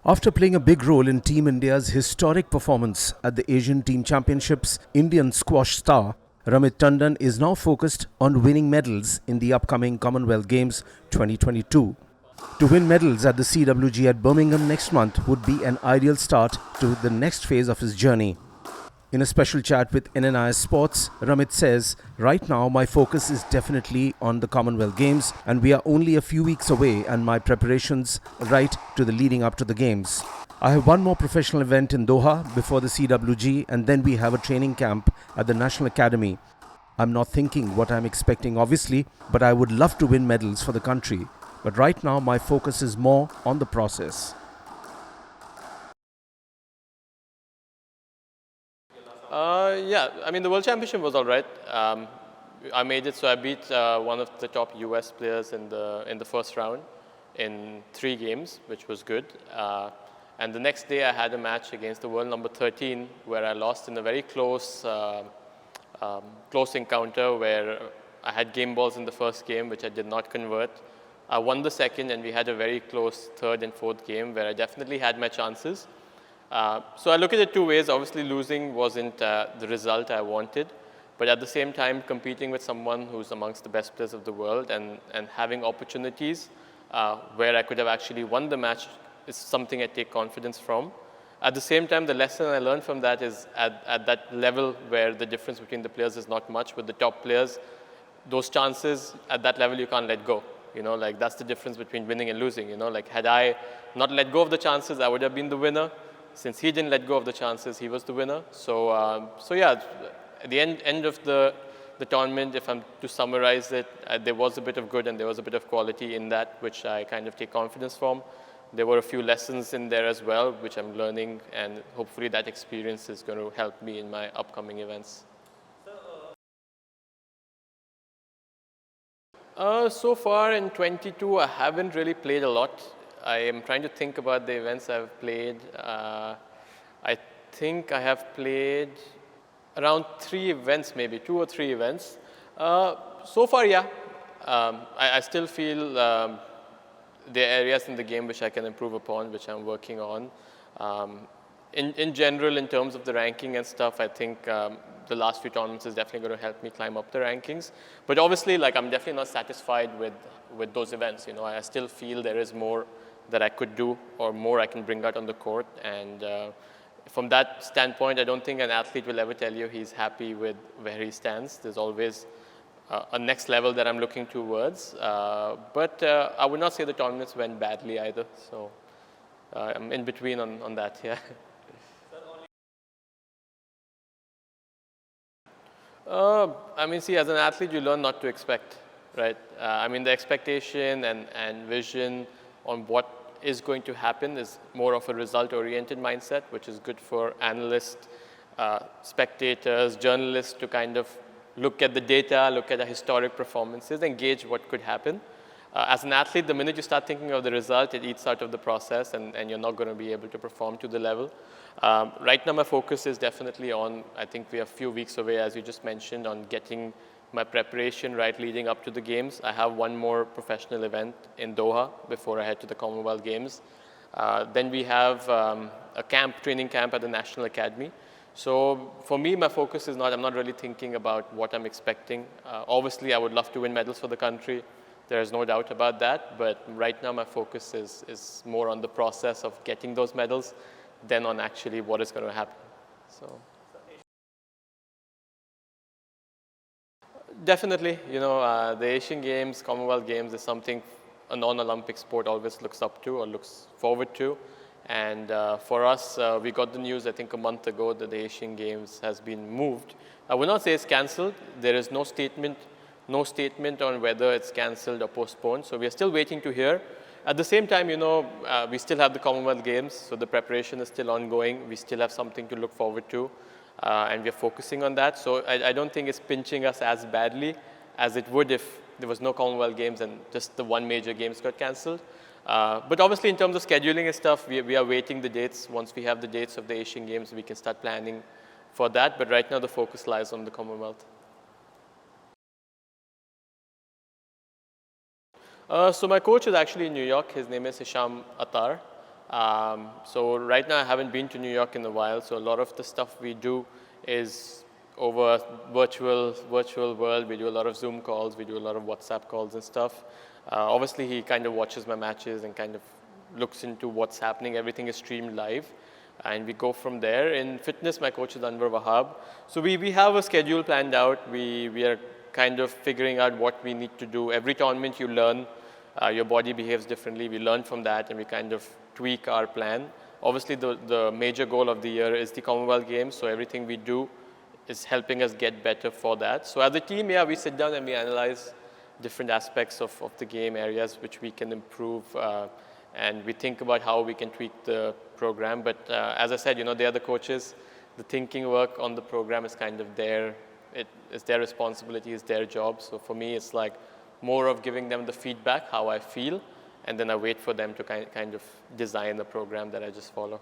After playing a big role in Team India's historic performance at the Asian Team Championships, Indian squash star Ramit Tandon is now focused on winning medals in the upcoming Commonwealth Games 2022. To win medals at the CWG at Birmingham next month would be an ideal start to the next phase of his journey. In a special chat with NNIS Sports, Ramit says, "Right now my focus is definitely on the Commonwealth Games and we are only a few weeks away and my preparations right to the leading up to the Games. I have one more professional event in Doha before the CWG and then we have a training camp at the National Academy. I'm not thinking what I'm expecting obviously, but I would love to win medals for the country. But right now my focus is more on the process." Yeah, I mean, the World Championship was all right. I made it, so I beat one of the top US players in the first round in 3 games, which was good. And the next day I had a match against the world number 13 where I lost in a very close encounter where I had game balls in the first game, which I did not convert. I won the second, and we had a very close third and fourth game where I definitely had my chances. So I look at it 2 ways. Obviously, losing wasn't the result I wanted, but at the same time, competing with someone who's amongst the best players of the world and having opportunities where I could have actually won the match is something I take confidence from. At the same time, the lesson I learned from that is at that level where the difference between the players is not much. With the top players, those chances at that level you can't let go. You know, like that's the difference between winning and losing. You know, like had I not let go of the chances, I would have been the winner. Since he didn't let go of the chances, he was the winner. So yeah, at the end of the tournament, if I'm to summarize it, there was a bit of good and there was a bit of quality in that, which I kind of take confidence from. There were a few lessons in there as well, which I'm learning, and hopefully that experience is going to help me in my upcoming events. So far in 22, I haven't really played a lot. I am trying to think about the events I've played. I think I have played around 3 events, maybe 2 or 3 events. So far, yeah. I still feel there are areas in the game which I can improve upon, which I'm working on. In general, in terms of the ranking and stuff, I think the last few tournaments is definitely going to help me climb up the rankings. But obviously, like, I'm definitely not satisfied with those events. You know, I still feel there is more that I could do or more I can bring out on the court. And from that standpoint, I don't think an athlete will ever tell you he's happy with where he stands. There's always a next level that I'm looking towards. But I would not say the tournaments went badly either. So I'm in between on that, yeah. I mean, see, as an athlete, you learn not to expect, right? I mean, the expectation and vision on what is going to happen is more of a result-oriented mindset, which is good for analysts, spectators, journalists to kind of look at the data, look at the historic performances, and gauge what could happen. As an athlete, the minute you start thinking of the result, it eats out of the process, and you're not going to be able to perform to the level. Right now, my focus is definitely on, I think we are a few weeks away, as you just mentioned, on getting my preparation right leading up to the Games. I have one more professional event in Doha before I head to the Commonwealth Games. Then we have a training camp at the National Academy. So for me, my focus is I'm not really thinking about what I'm expecting. Obviously, I would love to win medals for the country. There is no doubt about that. But right now, my focus is more on the process of getting those medals than on actually what is going to happen. So. Definitely, you know, the Asian Games, Commonwealth Games is something a non-Olympic sport always looks up to or looks forward to. And for us, we got the news, I think, a month ago that the Asian Games has been moved. I would not say it's cancelled. There is no statement on whether it's cancelled or postponed. So we are still waiting to hear. At the same time, you know, we still have the Commonwealth Games, so the preparation is still ongoing. We still have something to look forward to. And we're focusing on that. So I don't think it's pinching us as badly as it would if there was no Commonwealth Games and just the one major Games got cancelled. But obviously, in terms of scheduling and stuff, we are waiting the dates. Once we have the dates of the Asian Games, we can start planning for that. But right now, the focus lies on the Commonwealth. So my coach is actually in New York. His name is Hisham Attar. So right now I haven't been to New York in a while, so a lot of the stuff we do is over virtual world. We do a lot of Zoom calls, we do a lot of WhatsApp calls and stuff. Obviously he kind of watches my matches and kind of looks into what's happening. Everything is streamed live and we go from there. In fitness, my coach is Anwar Wahab. So we have a schedule planned out. We are kind of figuring out what we need to do. Every tournament you learn, your body behaves differently. We learn from that and we kind of tweak our plan. Obviously the major goal of the year is the Commonwealth Games, so everything we do is helping us get better for that. So as a team, yeah, we sit down and we analyze different aspects of the game, areas which we can improve, and we think about how we can tweak the program. But as I said, they are the coaches. The thinking work on the program is kind of it's their responsibility, it's their job. So for me, it's like more of giving them the feedback, how I feel, and then I wait for them to kind of design the program that I just follow.